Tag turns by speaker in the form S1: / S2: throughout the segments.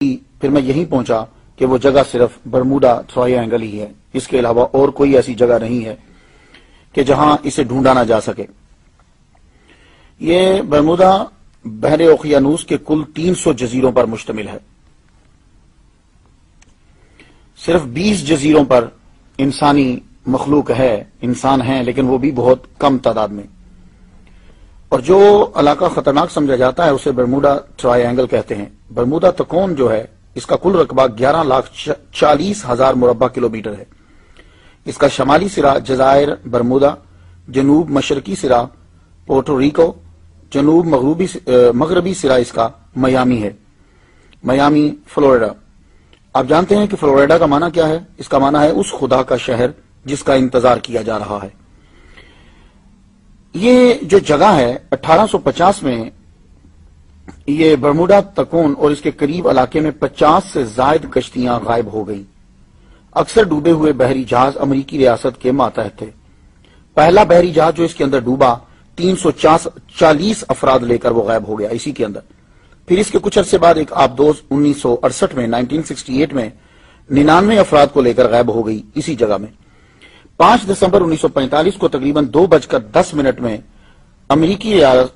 S1: پھر میں یہیں پہنچا کہ وہ جگہ صرف برمودا ٹرائینگل ہی ہے، اس کے علاوہ اور کوئی ایسی جگہ نہیں ہے کہ جہاں اسے ڈھونڈا نہ جا سکے۔ یہ برمودا بحر اوقیانوس کے کل 300 جزیروں پر مشتمل ہے۔ صرف 20 جزیروں پر انسانی مخلوق ہے، انسان ہیں، لیکن وہ بھی بہت کم تعداد میں، اور جو علاقہ خطرناک سمجھا جاتا ہے اسے برمودا ٹرائینگل کہتے ہیں۔ برمودا تکون جو ہے اس کا کل رقبہ 11,40,000 مربع کلومیٹر ہے۔ اس کا شمالی سرا جزائر برمودا، جنوب مشرقی سرا پورٹو ریکو، جنوب مغربی سرا اس کا میامی ہے، میامی فلوریڈا۔ آپ جانتے ہیں کہ فلوریڈا کا معنی کیا ہے؟ اس کا معنی ہے اس خدا کا شہر جس کا انتظار کیا جا رہا ہے۔ یہ جو جگہ ہے 1850 میں یہ برمودا تکون اور اس کے قریب علاقے میں 50 سے زائد کشتیاں غائب ہو گئیں۔ اکثر ڈوبے ہوئے بحری جہاز امریکی ریاست کے ماتحت تھے۔ پہلا بحری جہاز جو اس کے اندر ڈوبا 340 افراد لے کر وہ غائب ہو گیا اسی کے اندر۔ پھر اس کے کچھ عرصے بعد ایک آبدوز 1968 میں 1968 میں 99 افراد کو لے کر غائب ہو گئی اسی جگہ میں۔ 5 دسمبر 1945 کو تقریباً 2:10 میں امریکی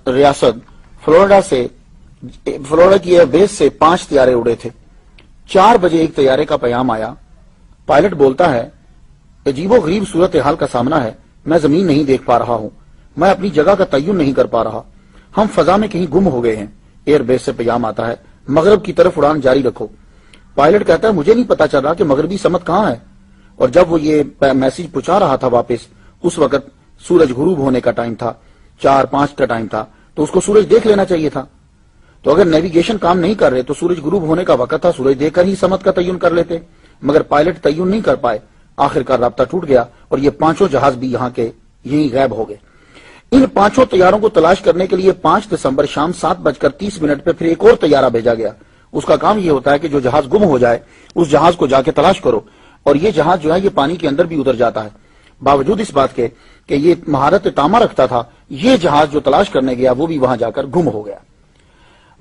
S1: ریاست فلوریڈا کی ایئر بیس سے 5 طیارے اڑے تھے۔ 4 بجے ایک طیارے کا پیغام آیا۔ پائلٹ بولتا ہے، عجیب و غریب صورتحال کا سامنا ہے، میں زمین نہیں دیکھ پا رہا ہوں، میں اپنی جگہ کا تعین نہیں کر پا رہا، ہم فضا میں کہیں گم ہو گئے ہیں۔ ایئر بیس سے پیغام آتا ہے، مغرب کی طرف اڑان جاری رکھو۔ پائلٹ کہتا ہے، مجھے نہیں پتا چلا کہ مغربی سمت کہاں ہے، اور جب وہ یہ میسج پہنچا رہا تھا واپس، اس وقت سورج غروب ہونے کا ٹائم تھا، 4-5 کا ٹائم تھا، تو اس کو سورج دیکھ لینا چاہیے تھا۔ تو اگر نیویگیشن کام نہیں کر رہے تو سورج غروب ہونے کا وقت تھا، سورج دیکھ کر ہی سمت کا تعین کر لیتے، مگر پائلٹ تعین نہیں کر پائے۔ آخر کار رابطہ ٹوٹ گیا اور یہ 5 جہاز بھی یہاں کے یہیں غائب ہو گئے۔ ان 5 طیاروں کو تلاش کرنے کے لیے 5 دسمبر شام 7:30 پہ پھر ایک اور طیارہ بھیجا گیا۔ اس کا کام یہ ہوتا ہے کہ جو جہاز گم ہو جائے اس جہاز کو جا کے تلاش کرو، اور یہ جہاز جو ہے یہ پانی کے اندر بھی اتر جاتا ہے۔ باوجود اس بات کے کہ یہ مہارت تامہ رکھتا تھا، یہ جہاز جو تلاش کرنے گیا وہ بھی وہاں جا کر گم ہو گیا۔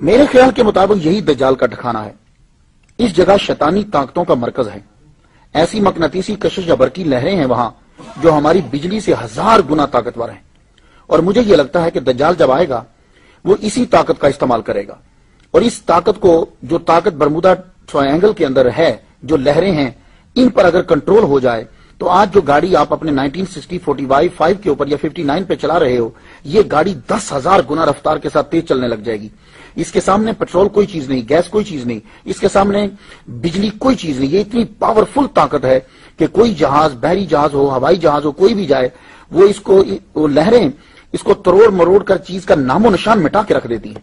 S1: میرے خیال کے مطابق یہی دجال کا ٹھکانہ ہے۔ اس جگہ شیطانی طاقتوں کا مرکز ہے۔ ایسی مقناطیسی کشش یا برقی لہریں ہیں وہاں جو ہماری بجلی سے 1000 گنا طاقتور ہیں، اور مجھے یہ لگتا ہے کہ دجال جب آئے گا وہ اسی طاقت کا استعمال کرے گا، اور اس طاقت کو، جو طاقت برمودا ٹرائینگل کے اندر ہے، جو لہریں ہیں، ان پر اگر کنٹرول ہو جائے تو آج جو گاڑی آپ اپنے 1960 45 کے اوپر یا 59 پہ چلا رہے ہو، یہ گاڑی 10,000 گنا رفتار کے ساتھ تیز چلنے لگ جائے گی۔ اس کے سامنے پیٹرول کوئی چیز نہیں، گیس کوئی چیز نہیں، اس کے سامنے بجلی کوئی چیز نہیں۔ یہ اتنی پاورفل طاقت ہے کہ کوئی جہاز، بحری جہاز ہو، ہوائی جہاز ہو، کوئی بھی جائے، وہ لہریں اس کو تروڑ مروڑ کر چیز کا نام و نشان مٹا کے رکھ دیتی ہے۔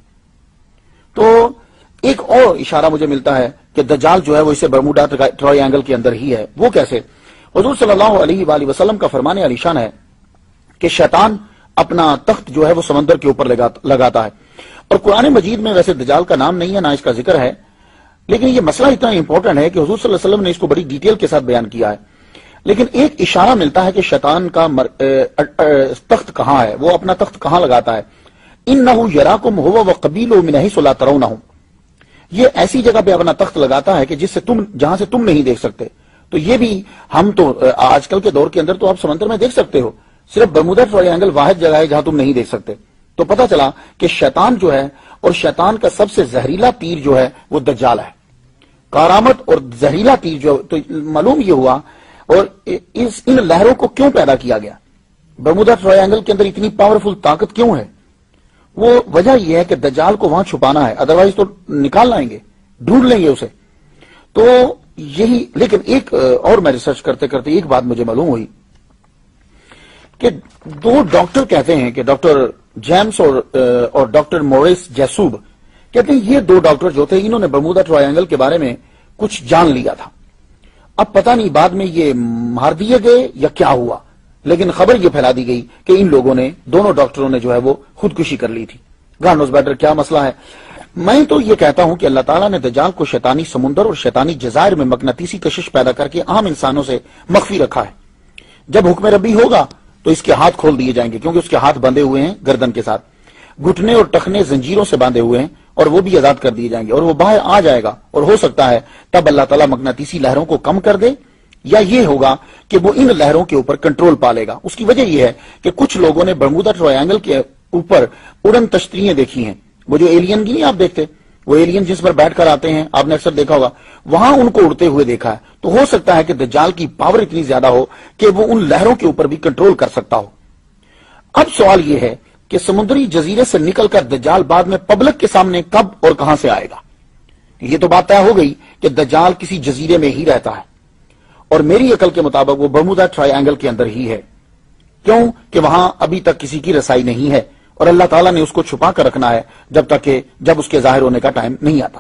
S1: تو ایک اور اشارہ مجھے ملتا ہے کہ دجال جو ہے وہ اسے برمودا ٹرائینگل کے اندر ہی ہے۔ وہ کیسے؟ حضور صلی اللہ علیہ وآلہ وسلم کا فرمان علی شان ہے کہ شیطان اپنا تخت جو ہے وہ سمندر کے اوپر لگاتا ہے، اور قرآن مجید میں ویسے دجال کا نام نہیں ہے، نہ اس کا ذکر ہے، لیکن یہ مسئلہ اتنا امپورٹنٹ ہے کہ حضور صلی اللہ علیہ وسلم نے اس کو بڑی ڈیٹیل کے ساتھ بیان کیا ہے۔ لیکن ایک اشارہ ملتا ہے کہ شیطان کا تخت کہاں ہے، وہ اپنا تخت کہاں لگاتا ہے۔ اِنَّهُ يَرَاكُمْ هُوَ وَقَبِيلُهُ مِنْ حَيْثُ لَا تَرَوْنَهُمْ، یہ ایسی جگہ پہ اپنا تخت لگاتا ہے کہ جہاں سے تم نہیں دیکھ سکتے۔ تو یہ بھی ہم تو آج کل کے دور کے اندر تو آپ سمندر میں دیکھ سکتے ہو، صرف برمودا ٹرائینگل واحد جگہ ہے جہاں تم نہیں دیکھ سکتے۔ تو پتہ چلا کہ شیطان جو ہے، اور شیطان کا سب سے زہریلا تیر جو ہے وہ دجال ہے۔ کارآمد اور زہریلا تیر جو، تو معلوم یہ ہوا، اور ان لہروں کو کیوں پیدا کیا گیا، برمودا ٹرائینگل کے اندر اتنی پاورفل طاقت کیوں ہے؟ وہ وجہ یہ ہے کہ دجال کو وہاں چھپانا ہے، ادروائز تو نکال لائیں گے، ڈھونڈ لیں گے اسے۔ تو یہی، لیکن ایک اور میں ریسرچ کرتے کرتے ایک بات مجھے معلوم ہوئی کہ 2 ڈاکٹر کہتے ہیں کہ ڈاکٹر جیمز اور ڈاکٹر موریس جیسوب کہتے ہیں یہ 2 ڈاکٹر جو تھے انہوں نے برمودا ٹرائینگل کے بارے میں کچھ جان لیا تھا۔ اب پتہ نہیں بعد میں یہ مار دیے گئے یا کیا ہوا، لیکن خبر یہ پھیلا دی گئی کہ ان لوگوں نے، دونوں ڈاکٹروں نے جو ہے وہ خودکشی کر لی تھی۔ گاڈ نوز بیٹر کیا مسئلہ ہے۔ میں تو یہ کہتا ہوں کہ اللہ تعالیٰ نے دجال کو شیطانی سمندر اور شیطانی جزائر میں مقناطیسی کشش پیدا کر کے عام انسانوں سے مخفی رکھا ہے۔ جب حکم ربی ہوگا تو اس کے ہاتھ کھول دیے جائیں گے، کیونکہ اس کے ہاتھ بندھے ہوئے ہیں گردن کے ساتھ، گھٹنے اور ٹخنے زنجیروں سے باندھے ہوئے ہیں، اور وہ بھی آزاد کر دیے جائیں گے اور وہ باہر آ جائے گا، اور ہو سکتا ہے تب اللہ تعالیٰ مقناطیسی لہروں کو کم کر دے، یا یہ ہوگا کہ وہ ان لہروں کے اوپر کنٹرول پا لے گا۔ اس کی وجہ یہ ہے کہ کچھ لوگوں نے برمودا ٹرائنگل کے اوپر اڑن تشتریاں دیکھی ہیں، وہ جو ایلین کی نہیں آپ دیکھتے، وہ ایلین جس پر بیٹھ کر آتے ہیں، آپ نے اکثر دیکھا ہوگا، وہاں ان کو اڑتے ہوئے دیکھا ہے۔ تو ہو سکتا ہے کہ دجال کی پاور اتنی زیادہ ہو کہ وہ ان لہروں کے اوپر بھی کنٹرول کر سکتا ہو۔ اب سوال یہ ہے کہ سمندری جزیرے سے نکل کر دجال بعد میں پبلک کے سامنے کب اور کہاں سے آئے گا؟ یہ تو بات طے ہو گئی کہ دجال کسی جزیرے میں ہی رہتا ہے، اور میری عقل کے مطابق وہ برمودا ٹرائی اینگل کے اندر ہی ہے۔ کیوں کہ وہاں ابھی تک کسی کی رسائی نہیں ہے، اور اللہ تعالیٰ نے اس کو چھپا کر رکھنا ہے جب تک کہ جب اس کے ظاہر ہونے کا ٹائم نہیں آتا۔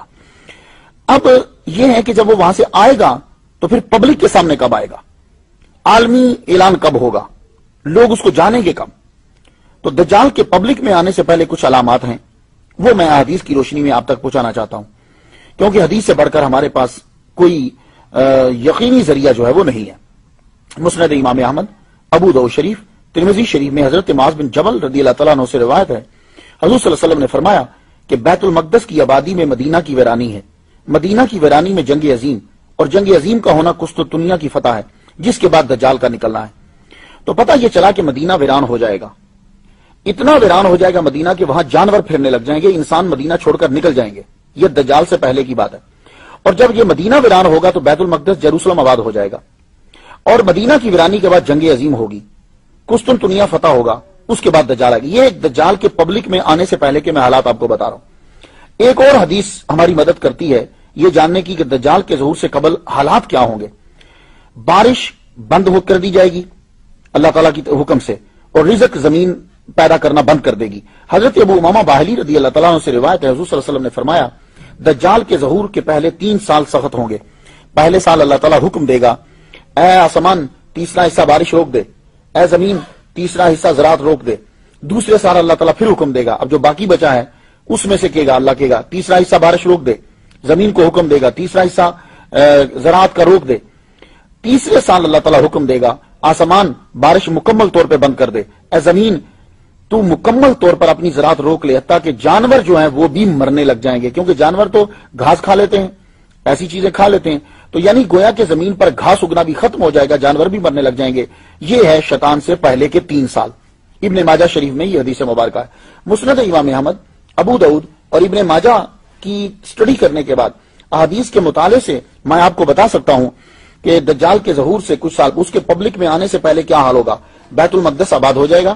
S1: اب یہ ہے کہ جب وہ وہاں سے آئے گا تو پھر پبلک کے سامنے کب آئے گا؟ عالمی اعلان کب ہوگا؟ لوگ اس کو جانیں گے کب؟ تو دجال کے پبلک میں آنے سے پہلے کچھ علامات ہیں، وہ میں حدیث کی روشنی میں آپ تک پہنچانا چاہتا ہوں، کیونکہ حدیث سے بڑھ کر ہمارے پاس کوئی یقینی ذریعہ جو ہے وہ نہیں ہے۔ مسند امام احمد، ابو داؤد شریف، ترمذی شریف میں حضرت معاذ بن جبل رضی اللہ تعالیٰ عنہ سے روایت ہے، حضور صلی اللہ علیہ وسلم نے فرمایا کہ بیت المقدس کی آبادی میں مدینہ کی ویرانی ہے، مدینہ کی ویرانی میں جنگ عظیم، اور جنگ عظیم کا ہونا قسطنطنیہ کی فتح ہے، جس کے بعد دجال کا نکلنا ہے۔ تو پتہ یہ چلا کہ مدینہ ویران ہو جائے گا، اتنا ویران ہو جائے گا مدینہ کہ وہاں جانور پھرنے لگ جائیں گے، انسان مدینہ چھوڑ کر نکل جائیں گے۔ یہ دجال سے پہلے کی بات ہے۔ اور جب یہ مدینہ ویران ہوگا تو بیت المقدس یروشلم آباد ہو جائے گا، اور مدینہ کی ویرانی کے بعد جنگ عظیم ہوگی، قسطنطنیہ فتح ہوگا، اس کے بعد دجال آئے گا۔ یہ ایک دجال کے پبلک میں آنے سے پہلے کے میں حالات آپ کو بتا رہا ہوں۔ ایک اور حدیث ہماری مدد کرتی ہے یہ جاننے کی کہ دجال کے ظہور سے قبل حالات کیا ہوں گے۔ بارش بند ہو کر دی جائے گی اللہ تعالیٰ کی حکم سے، اور رزق زمین پیدا کرنا بند کر دے گی۔ حضرت ابو امامہ باہلی رضی اللہ تعالیٰ عنہ سے روایت ہے، حضور صلی اللہ علیہ وسلم نے فرمایا دجال کے ظہور کے پہلے 3 سال سخت ہوں گے۔ پہلے سال اللہ تعالیٰ حکم دے گا، اے آسمان تیسرا حصہ بارش روک دے، اے زمین تیسرا حصہ زراعت روک دے۔ دوسرے سال اللہ تعالیٰ پھر حکم دے گا، اب جو باقی بچا ہے اس میں سے کہے گا، اللہ کہے گا تیسرا حصہ بارش روک دے، زمین کو حکم دے گا تیسرا حصہ زراعت کا روک دے۔ تیسرے سال اللہ تعالیٰ حکم دے گا، آسمان بارش مکمل طور پہ بند کر دے، اے زمین تو مکمل طور پر اپنی زراعت روک لے، حتیٰ کہ جانور جو ہیں وہ بھی مرنے لگ جائیں گے، کیونکہ جانور تو گھاس کھا لیتے ہیں، ایسی چیزیں کھا لیتے ہیں، تو یعنی گویا کہ زمین پر گھاس اگنا بھی ختم ہو جائے گا، جانور بھی مرنے لگ جائیں گے۔ یہ ہے شیطان سے پہلے کے 3 سال۔ ابن ماجہ شریف میں یہ حدیث مبارکہ ہے۔ مسند امام احمد، ابو داؤد اور ابن ماجہ کی سٹڈی کرنے کے بعد احادیث کے مطالعے سے میں آپ کو بتا سکتا ہوں کہ دجال کے ظہور سے کچھ سال اس کے پبلک میں آنے سے پہلے کیا حال ہوگا۔ بیت المقدس آباد ہو جائے گا،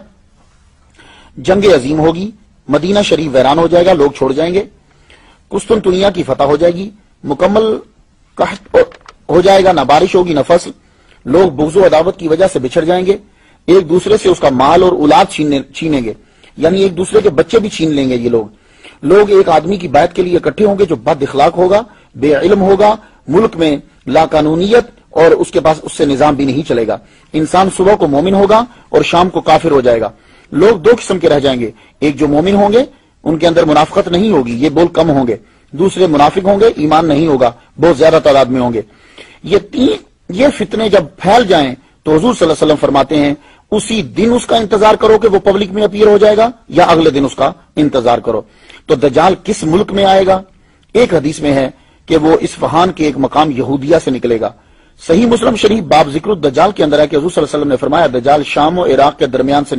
S1: جنگ عظیم ہوگی، مدینہ شریف ویران ہو جائے گا، لوگ چھوڑ جائیں گے، قسطنطنیہ کی فتح ہو جائے گی، مکمل قحط ہو جائے گا، نہ بارش ہوگی نہ فصل، لوگ بغض و عداوت کی وجہ سے بچھڑ جائیں گے، ایک دوسرے سے اس کا مال اور اولاد چھینیں گے، یعنی ایک دوسرے کے بچے بھی چھین لیں گے۔ یہ لوگ ایک آدمی کی بیعت کے لیے اکٹھے ہوں گے جو بد اخلاق ہوگا، بے علم ہوگا، ملک میں لا قانونیت اور اس کے پاس اس سے نظام بھی نہیں چلے گا۔ انسان صبح کو مومن ہوگا اور شام کو کافر ہو جائے گا۔ لوگ 2 قسم کے رہ جائیں گے، ایک جو مومن ہوں گے ان کے اندر منافقت نہیں ہوگی، یہ بول کم ہوں گے، دوسرے منافق ہوں گے، ایمان نہیں ہوگا، بہت زیادہ تعداد میں ہوں گے۔ یہ فتنے جب پھیل جائیں تو حضور صلی اللہ علیہ وسلم فرماتے ہیں اسی دن اس کا انتظار کرو کہ وہ پبلک میں اپیئر ہو جائے گا، یا اگلے دن اس کا انتظار کرو۔ تو دجال کس ملک میں آئے گا؟ ایک حدیث میں ہے کہ وہ اصفہان کے ایک مقام یہودیہ سے نکلے گا۔ صحیح مسلم شریف باب ذکر الدجال کے اندر ہے کہ حضور صلی اللہ علیہ وسلم نے فرمایا دجال شام و عراق کے درمیان سے